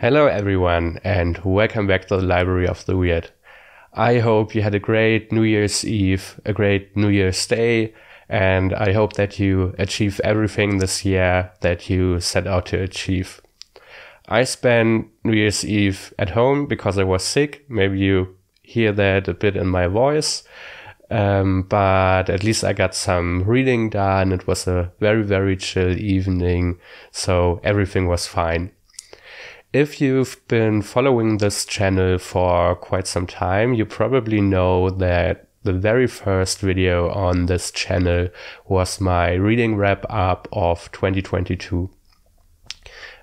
Hello everyone, and welcome back to the Library of the Weird. I hope you had a great New Year's Eve, a great New Year's Day, and I hope that you achieve everything this year that you set out to achieve. I spent New Year's Eve at home because I was sick. Maybe you hear that a bit in my voice, but at least I got some reading done. It was a very, very chill evening, so everything was fine. If you've been following this channel for quite some time, you probably know that the very first video on this channel was my reading wrap up of 2022.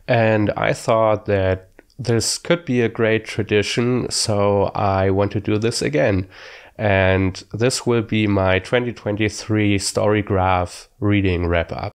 And I thought that this could be a great tradition, so I want to do this again. And this will be my 2023 Storygraph reading wrap up.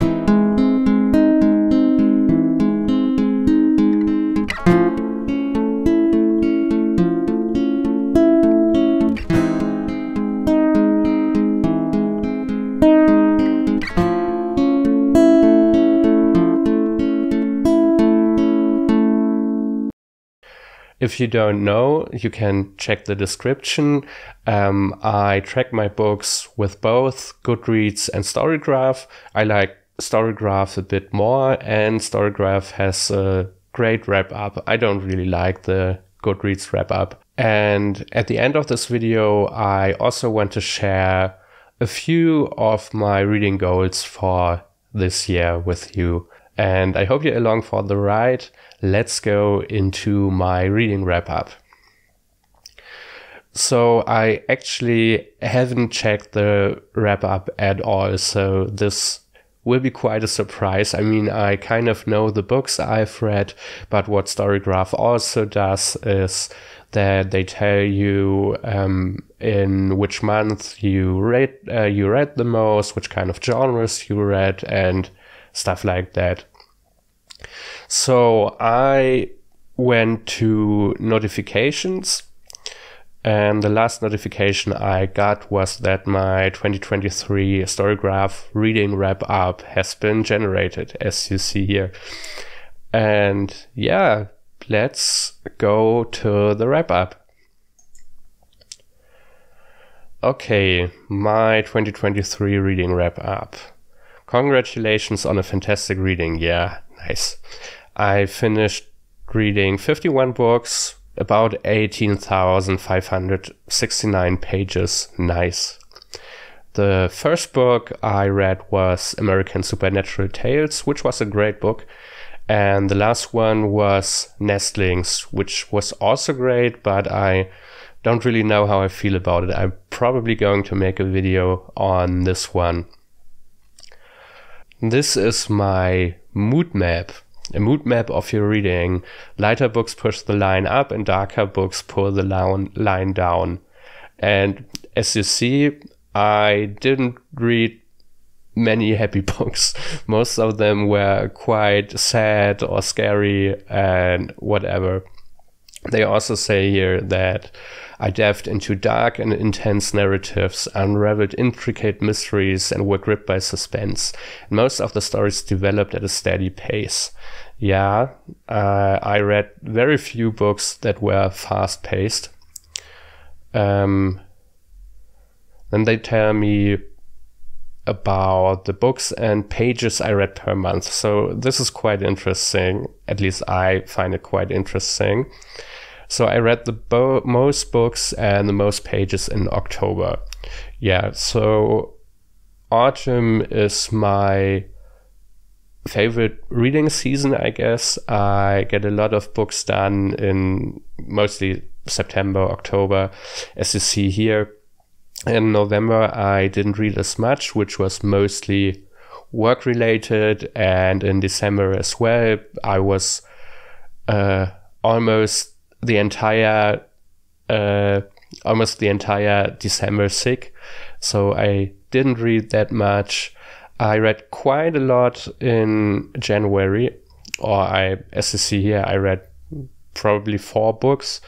If you don't know, you can check the description. I track my books with both Goodreads and Storygraph. I like Storygraph a bit more, and Storygraph has a great wrap-up. I don't really like the Goodreads wrap-up. And at the end of this video, I also want to share a few of my reading goals for this year with you. And I hope you're along for the ride. Let's go into my reading wrap up. So I actually haven't checked the wrap up at all, so this will be quite a surprise. I mean, I kind of know the books I've read, but what Storygraph also does is that they tell you in which month you read the most, which kind of genres you read, and stuff like that. So I went to notifications, and the last notification I got was that my 2023 Storygraph reading wrap up has been generated, as you see here. And yeah, let's go to the wrap up. Okay, my 2023 reading wrap up. Congratulations on a fantastic reading. Yeah, nice. I finished reading 51 books, about 18,569 pages. Nice. The first book I read was American Supernatural Tales, which was a great book. And the last one was Nestlings, which was also great, but I don't really know how I feel about it. I'm probably going to make a video on this one. This is my mood map. A mood map of your reading. Lighter books push the line up and darker books pull the line down. And as you see, I didn't read many happy books. Most of them were quite sad or scary and whatever. They also say here that I delved into dark and intense narratives, unraveled intricate mysteries, and were gripped by suspense. And most of the stories developed at a steady pace. Yeah, I read very few books that were fast-paced. Then they tell me about the books and pages I read per month. So this is quite interesting. At least I find it quite interesting. So I read the most books and the most pages in October. Yeah, so autumn is my favorite reading season, I guess. I get a lot of books done in mostly September, October, as you see here. In November, I didn't read as much, which was mostly work-related, and in December as well, I was almost the entire December sick, so I didn't read that much. I read quite a lot in January, as you see here, I read probably 4 books,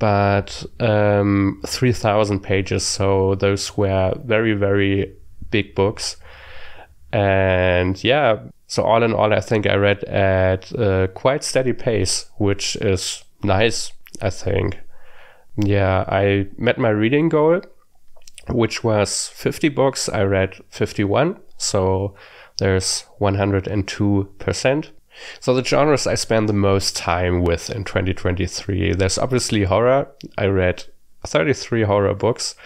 but 3,000 pages, so those were very, very big books. And yeah, So all in all, I think I read at a quite steady pace, which is nice, I think. Yeah, I met my reading goal, which was 50 books. I read 51, so there's 102%. So the genres I spend the most time with in 2023, there's obviously horror. I read 33 horror books,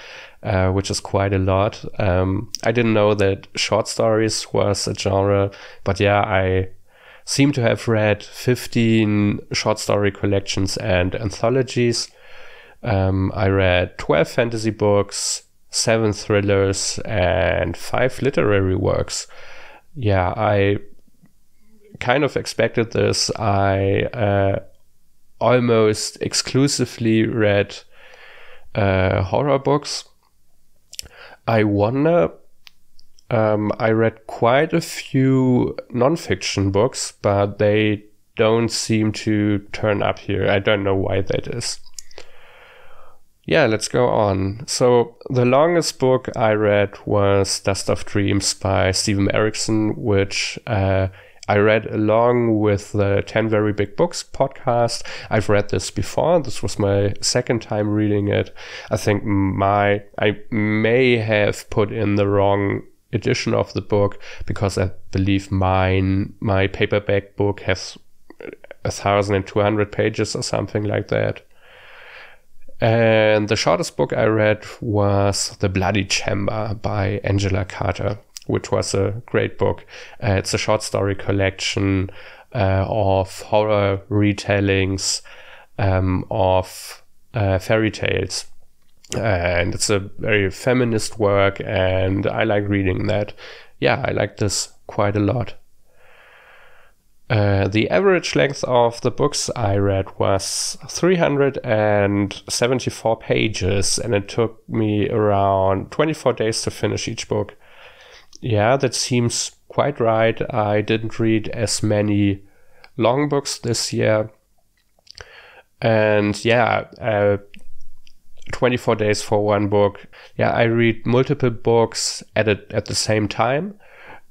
which is quite a lot. I didn't know that short stories was a genre, but yeah, I seem to have read 15 short story collections and anthologies. I read 12 fantasy books, 7 thrillers, and 5 literary works. Yeah, I kind of expected this. I almost exclusively read horror books. I wonder, I read quite a few nonfiction books, but they don't seem to turn up here. I don't know why that is. Yeah, let's go on. So the longest book I read was Dust of Dreams by Stephen Erickson, which I read along with the 10 Very Big Books podcast. I've read this before. This was my second time reading it. I think I may have put in the wrong edition of the book, because I believe my paperback book has 1,200 pages or something like that. And the shortest book I read was The Bloody Chamber by Angela Carter, which was a great book. It's a short story collection of horror retellings of fairy tales. And it's a very feminist work, and I like reading that. Yeah, I like this quite a lot. The average length of the books I read was 374 pages, and it took me around 24 days to finish each book. Yeah, that seems quite right. I didn't read as many long books this year. And yeah, 24 days for one book. Yeah, I read multiple books at the same time.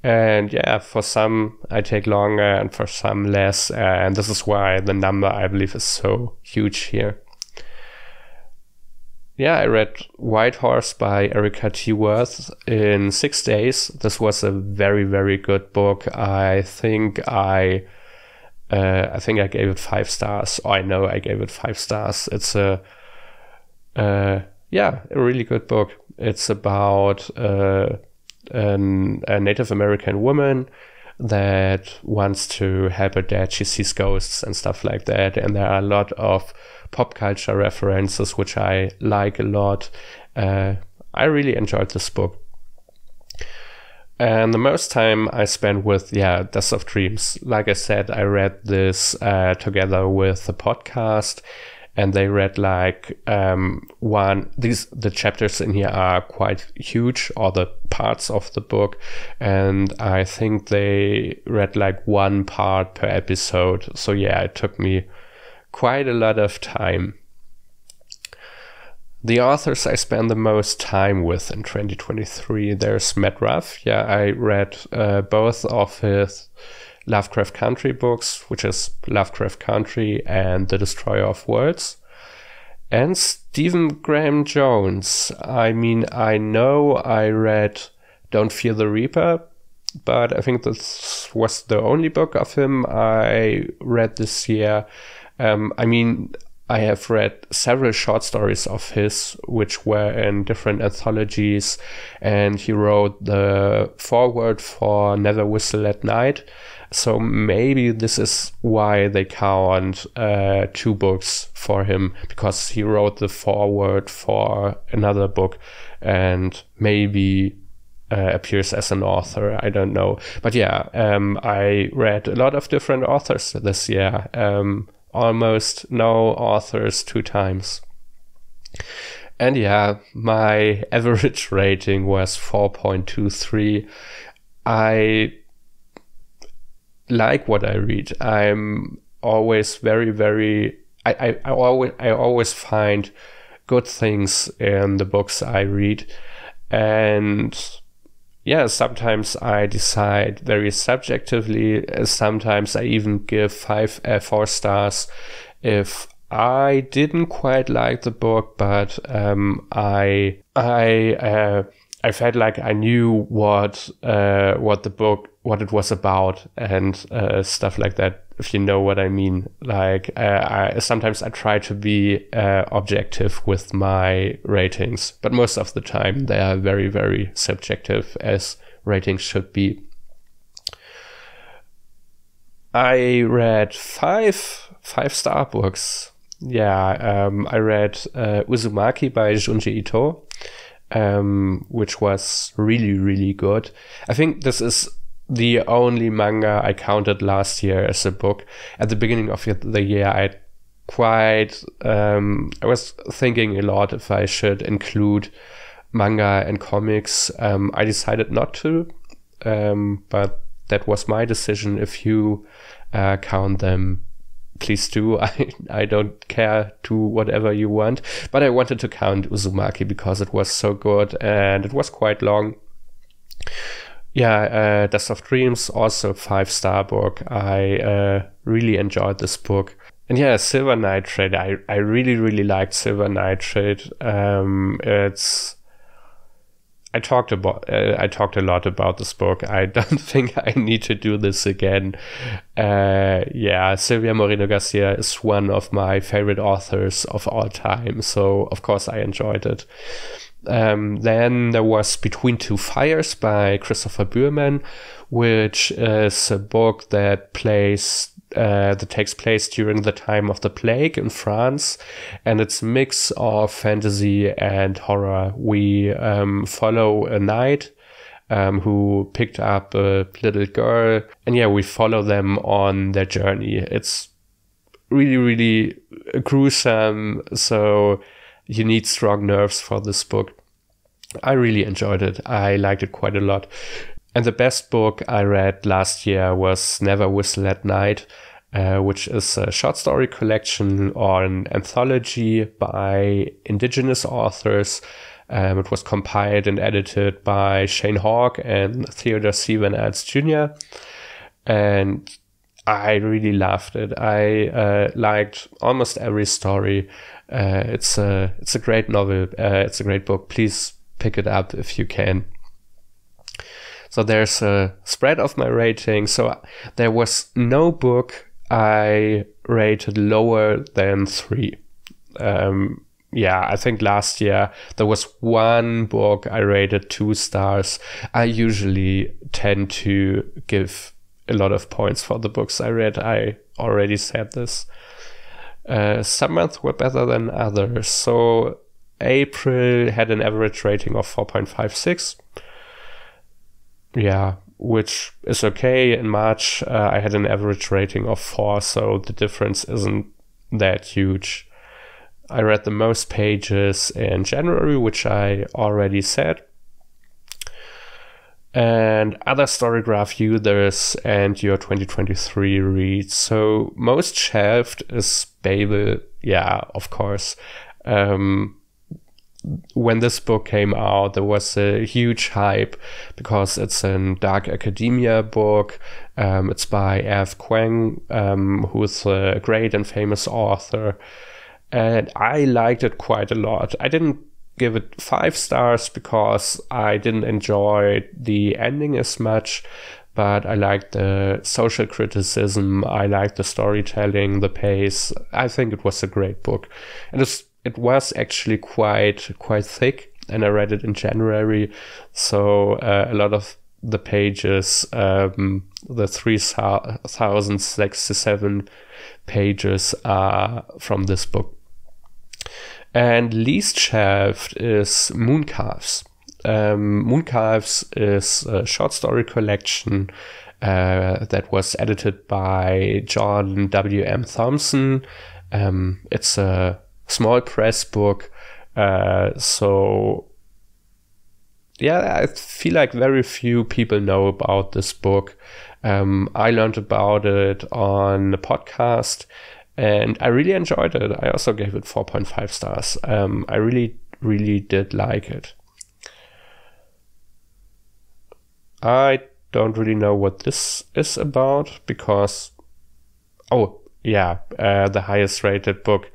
And yeah, for some I take longer and for some less. And this is why the number, I believe, is so huge here. Yeah, I read White Horse by Erica T. Worth in 6 days. This was a very, very good book. I think I gave it 5 stars. Or I know I gave it 5 stars. It's a really good book. It's about a Native American woman that wants to help her dad. She sees ghosts and stuff like that, and there are a lot of pop culture references which I like a lot. I really enjoyed this book. And the most time I spent with Dust of Dreams. Like I said, I read this together with the podcast, and they read like the chapters in here are quite huge, or the parts of the book, and I think they read like 1 part per episode. So yeah, it took me quite a lot of time. The authors I spend the most time with in 2023, there's Matt Ruff. Yeah, I read both of his Lovecraft Country books, which is Lovecraft Country and The Destroyer of Worlds. And Stephen Graham Jones. I mean, I know I read Don't Fear the Reaper, but I think this was the only book of him I read this year. I mean, I have read several short stories of his, which were in different anthologies, and he wrote the foreword for Never Whistle at Night. So maybe this is why they count 2 books for him, because he wrote the foreword for another book and maybe appears as an author. I don't know. But yeah, I read a lot of different authors this year. Almost no authors 2 times. And yeah, my average rating was 4.23. I like what I read. I'm always very I always find good things in the books I read. And yeah, sometimes I decide very subjectively. Sometimes I even give 4 stars if I didn't quite like the book, but I felt like I knew what it was about, and stuff like that. If you know what I mean. Like sometimes I try to be objective with my ratings, but most of the time they are very, very subjective, as ratings should be. I read 5-star books. Yeah, I read Uzumaki by Junji Ito, which was really, really good. I think this is the only manga I counted last year as a book. At the beginning of the year, I was thinking a lot if I should include manga and comics. I decided not to, but that was my decision. If you count them, please do. I don't care, do whatever you want, but I wanted to count Uzumaki because it was so good and it was quite long. Yeah, Dust of Dreams, also 5-star book. I really enjoyed this book. And yeah, Silver Nitrate, I really, really liked Silver Nitrate. I talked a lot about this book. I don't think I need to do this again. Yeah, Silvia Moreno Garcia is one of my favorite authors of all time, so of course I enjoyed it. Then there was Between Two Fires by Christopher Buurman, which is a book that takes place during the time of the plague in France, and it's a mix of fantasy and horror. We follow a knight who picked up a little girl, and yeah, we follow them on their journey. It's really, really gruesome, so you need strong nerves for this book. I really enjoyed it. I liked it quite a lot. And the best book I read last year was Never Whistle at Night, which is a short story collection or an anthology by indigenous authors. It was compiled and edited by Shane Hawke and Theodore C. Van Als Jr. And I really loved it. I liked almost every story. It's a great novel. It's a great book. Please pick it up if you can. So there's a spread of my rating. So there was no book I rated lower than 3. Yeah, I think last year there was one book I rated 2 stars. I usually tend to give a lot of points for the books I read. I already said this. Some months were better than others. So April had an average rating of 4.56. Yeah, which is okay. In March, I had an average rating of 4, so the difference isn't that huge. I read the most pages in January, which I already said. And other Storygraph users and your 2023 reads. So most shelved is Babel. Yeah, of course. When this book came out, there was a huge hype because it's a dark academia book. It's by F. Kuang, who's a great and famous author. And I liked it quite a lot. I didn't give it 5 stars because I didn't enjoy the ending as much, but I liked the social criticism. I liked the storytelling, the pace. I think it was a great book. And it was actually quite thick, and I read it in January, so a lot of the pages, the 3,067 pages are from this book. And least shelved is Mooncalves. Mooncalves is a short story collection that was edited by John W.M. Thompson. It's a small press book, so yeah, I feel like very few people know about this book. I learned about it on a podcast and I really enjoyed it. I also gave it 4.5 stars. I really did like it. I don't really know what this is about because, oh yeah, the highest rated book.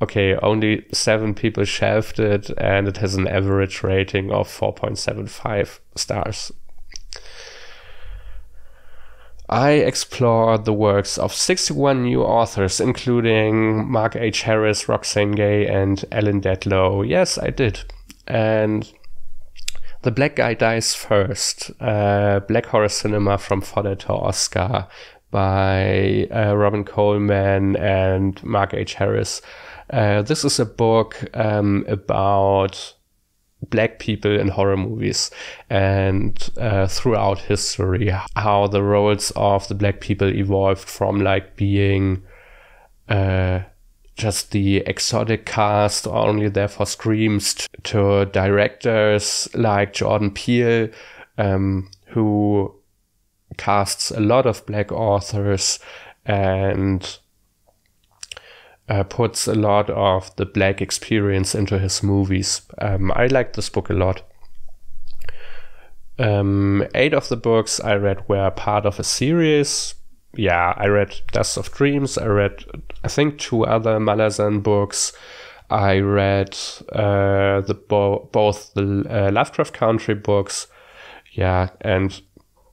Okay, only 7 people shelved it, and it has an average rating of 4.75 stars. I explored the works of 61 new authors, including Mark H. Harris, Roxane Gay, and Ellen Dedlow. Yes, I did. And The Black Guy Dies First, Black Horror Cinema from Fodder to Oscar by Robin Coleman and Mark H. Harris. This is a book about Black people in horror movies and throughout history, how the roles of the Black people evolved from like being just the exotic cast only there for screams to directors like Jordan Peele, who casts a lot of Black authors and puts a lot of the Black experience into his movies. I like this book a lot. 8 of the books I read were part of a series. Yeah, I read Dust of Dreams. I read, I think, 2 other Malazan books. I read both the Lovecraft Country books. Yeah, and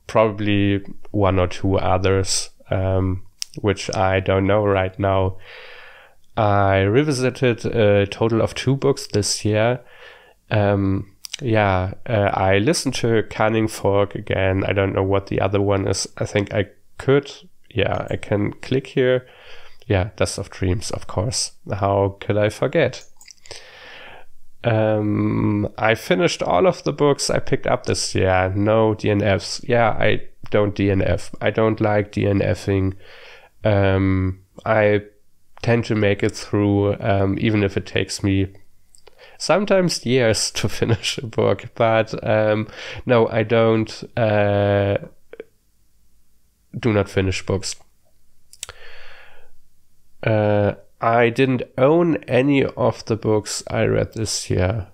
probably 1 or 2 others, which I don't know right now. I revisited a total of 2 books this year. I listened to Cunning Folk again. I don't know what the other one is. I think I could. Yeah, I can click here. Yeah, Dust of Dreams, of course. How could I forget? I finished all of the books I picked up this year. No DNFs. Yeah, I don't DNF. I don't like DNFing. I tend to make it through, even if it takes me sometimes years to finish a book. But no, I don't do not finish books. I didn't own any of the books I read this year.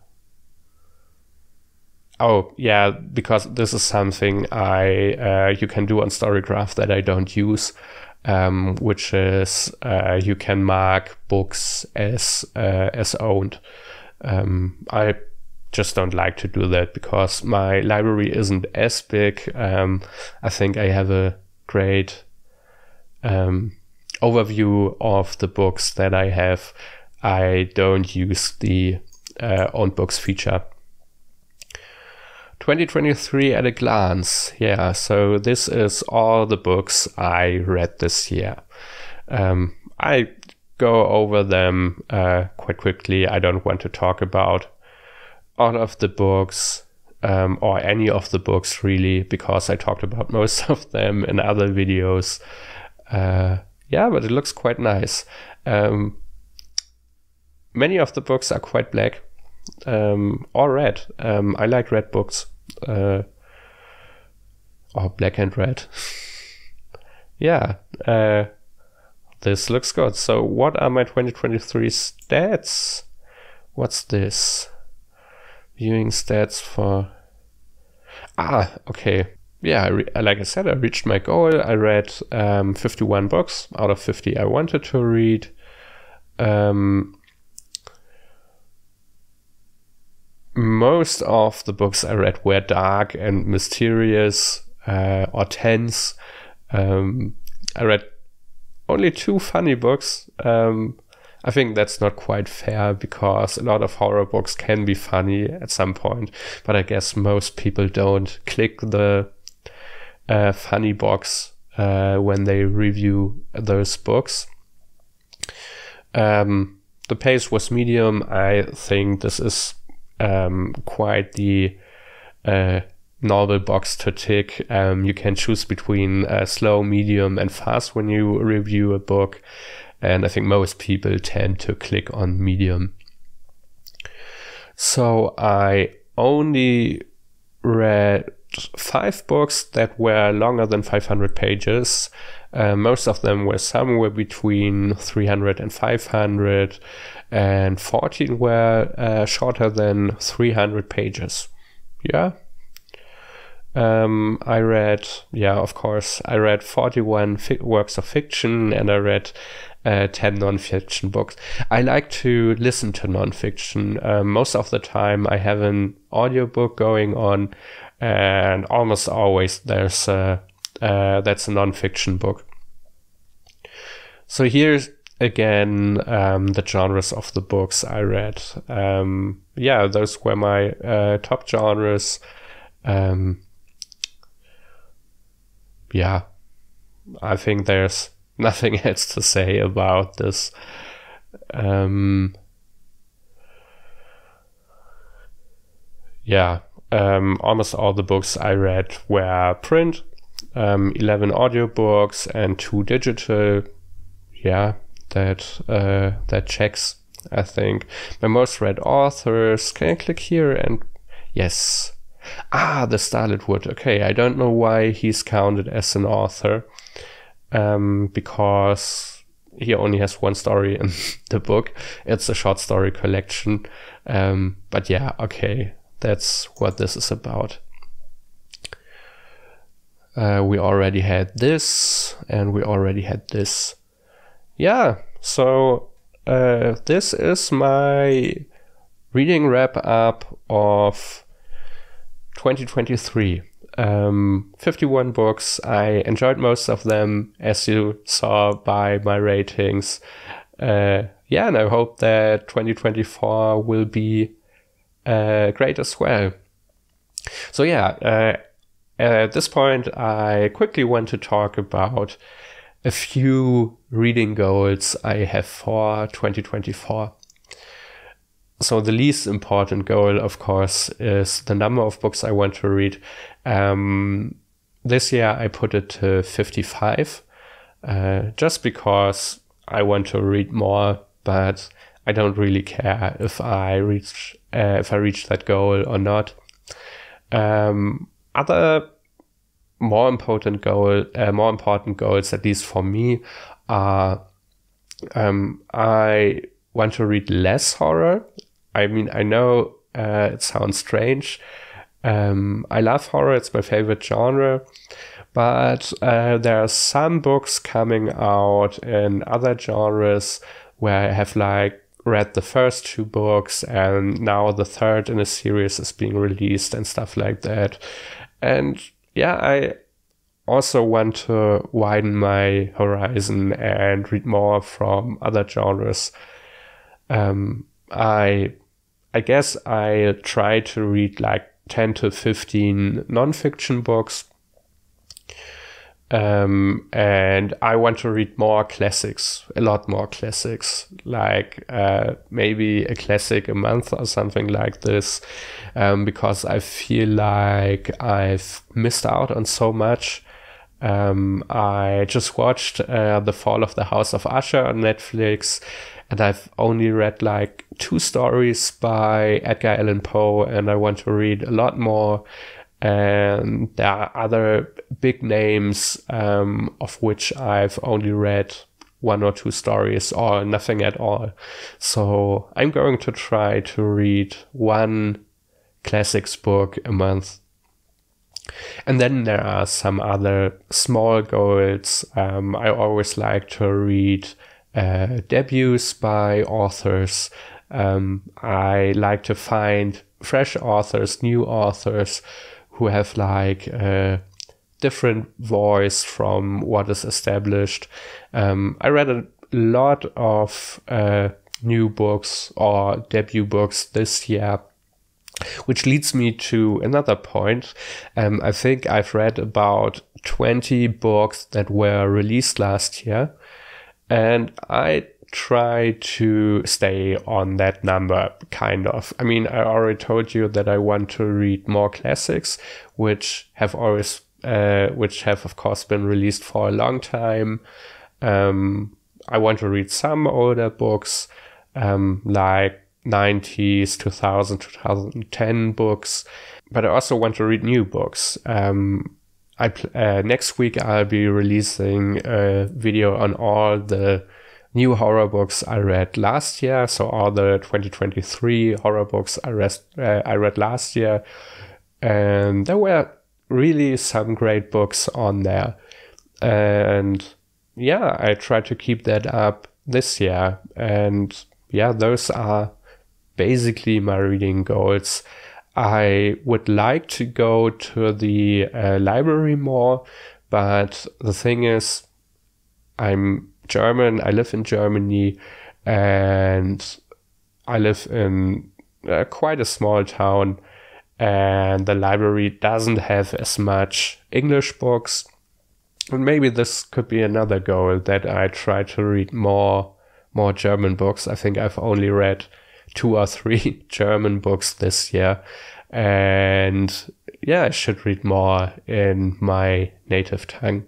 Oh, yeah, because this is something you can do on Storygraph that I don't use. Which is you can mark books as owned. I just don't like to do that because my library isn't as big. I think I have a great overview of the books that I have. I don't use the owned books feature. 2023 at a glance. Yeah, so this is all the books I read this year. I go over them quite quickly. I don't want to talk about all of the books or any of the books really, because I talked about most of them in other videos. Yeah, but it looks quite nice. Many of the books are quite black. Or red. I like red books. Or black and red. Yeah. This looks good. So what are my 2023 stats? What's this? Viewing stats for... okay. Yeah, like I said, I reached my goal. I read 51 books out of 50 I wanted to read. Most of the books I read were dark and mysterious or tense. I read only 2 funny books. I think that's not quite fair because a lot of horror books can be funny at some point, but I guess most people don't click the funny box when they review those books. The pace was medium. I think this is quite the novel box to tick. You can choose between slow, medium, and fast when you review a book, and I think most people tend to click on medium. So I only read 5 books that were longer than 500 pages. Most of them were somewhere between 300 and 500, and 14 were shorter than 300 pages. Yeah. I read, of course, I read 41 works of fiction, and I read 10 non-fiction books. I like to listen to non-fiction. Most of the time I have an audiobook going on, and almost always that's a non-fiction book. So here's again the genres of the books I read. Those were my top genres. I think there's nothing else to say about this. Almost all the books I read were print, 11 audiobooks and 2 digital. That checks, I think. My most read authors. Can I click here? And yes. The Starlit Wood. Okay, I don't know why he's counted as an author, because he only has one story in the book. It's a short story collection. But yeah, okay, that's what this is about. We already had this, and we already had this. So this is my reading wrap up of 2023. 51 books. I enjoyed most of them, as you saw by my ratings. And I hope that 2024 will be great as well. So at this point, I quickly want to talk about a few reading goals I have for 2024. So the least important goal, of course, is the number of books I want to read. This year I put it to 55, just because I want to read more, but I don't really care if I reach that goal or not. Other more important goals, at least for me, are I want to read less horror. I mean, I know it sounds strange. I love horror, it's my favorite genre, but there are some books coming out in other genres where I have read the first 2 books, and now the third in a series is being released and stuff like that. And I also want to widen my horizon and read more from other genres. I guess I try to read 10 to 15 non-fiction books. And I want to read more classics, a lot more classics, maybe a classic a month or something like this, because I feel like I've missed out on so much. I just watched The Fall of the House of Usher on Netflix, and I've only read 2 stories by Edgar Allan Poe, and I want to read a lot more. And there are other big names, of which I've only read 1 or 2 stories or nothing at all. So I'm going to try to read 1 classics book a month. And then there are some other small goals. I always like to read debuts by authors. I like to find fresh authors, new authors who have a different voice from what is established. I read a lot of new books or debut books this year, which leads me to another point. I think I've read about 20 books that were released last year, and I try to stay on that number, kind of. I mean, I already told you that I want to read more classics, which have of course been released for a long time. I want to read some older books, like 90s, 2000, 2010 books, but I also want to read new books. Next week I'll be releasing a video on all the new horror books I read last year, so all the 2023 horror books I read last year, and there were really some great books on there. And yeah, I try to keep that up this year. And yeah, those are basically my reading goals. I would like to go to the library more, but the thing is, I'm German, I live in Germany, and I live in quite a small town, and the library doesn't have as much English books. And maybe this could be another goal, that I try to read more German books. I think I've only read 2 or 3 German books this year. And yeah, I should read more in my native tongue.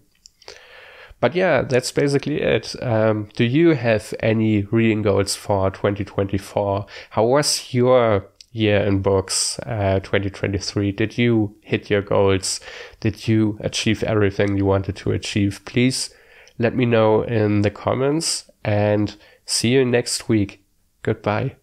But yeah, that's basically it. Do you have any reading goals for 2024? How was your year in books, 2023? Did you hit your goals? Did you achieve everything you wanted to achieve? Please let me know in the comments, and see you next week. Goodbye.